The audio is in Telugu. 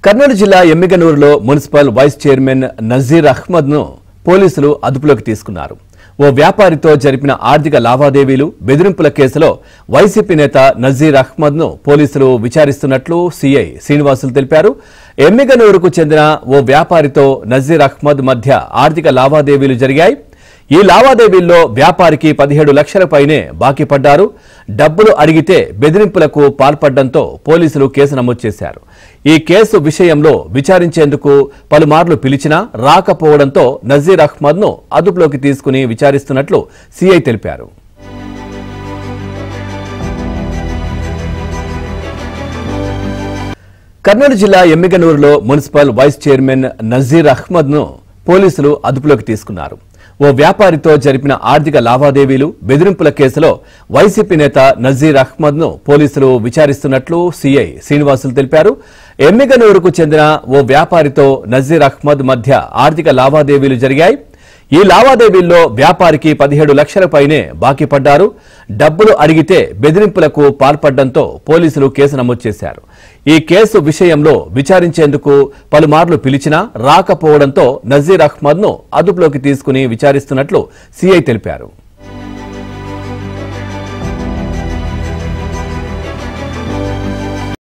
కర్నూలు జిల్లా ఎమ్మిగనూరులో మున్సిపల్ వైస్ చైర్మన్ నజీర్ అహ్మద్ను పోలీసులు అదుపులోకి తీసుకున్నారు. ఓ వ్యాపారితో జరిపిన ఆర్థిక లావాదేవీలు బెదిరింపుల కేసులో వైసీపీ నేత నజీర్ అహ్మద్ను పోలీసులు విచారిస్తున్నట్లు సీఐ శ్రీనివాసులు తెలిపారు. ఎమ్మిగనూరుకు చెందిన ఓ వ్యాపారితో నజీర్ అహ్మద్ మధ్య ఆర్థిక లావాదేవీలు జరిగాయి. ఈ లావాదేవీల్లో వ్యాపారికి 17 లక్షల పైనే బాకీ పడ్డారు. డబ్బులు అడిగితే బెదిరింపులకు పాల్పడడంతో పోలీసులు కేసు నమోదు చేశారు. ఈ కేసు విషయంలో విచారించేందుకు పలుమార్లు పిలిచినా రాకపోవడంతో నజీర్ అహ్మద్ను అదుపులోకి తీసుకుని విచారిస్తున్నట్లు సీఐ తెలిపారు. కర్నూలు జిల్లా ఎమ్మిగనూరులో మున్సిపల్ వైస్ చైర్మన్ నజీర్ అహ్మద్ను పోలీసులు అదుపులోకి తీసుకున్నారు. ఓ వ్యాపారితో జరిపిన ఆర్థిక లావాదేవీలు బెదిరింపుల కేసులో వైసీపీ నేత నజీర్ అహ్మద్ను పోలీసులు విచారిస్తున్నట్లు సీఐ శ్రీనివాసులు తెలిపారు. ఎమ్మిగనూరుకు చెందిన ఓ వ్యాపారితో నజీర్ అహ్మద్ మధ్య ఆర్థిక లావాదేవీలు జరిగాయి. ఈ లావాదేవీల్లో వ్యాపారికి 17 లక్షల పైనే బాకీ పడ్డారు. డబ్బులు అడిగితే బెదిరింపులకు పాల్పడడంతో పోలీసులు కేసు నమోదు చేశారు. ఈ కేసు విషయంలో విచారించేందుకు పలుమార్లు పిలిచినా రాకపోవడంతో నజీర్ అహ్మద్ను అదుపులోకి తీసుకుని విచారిస్తున్నట్లు సీఐ తెలిపారు.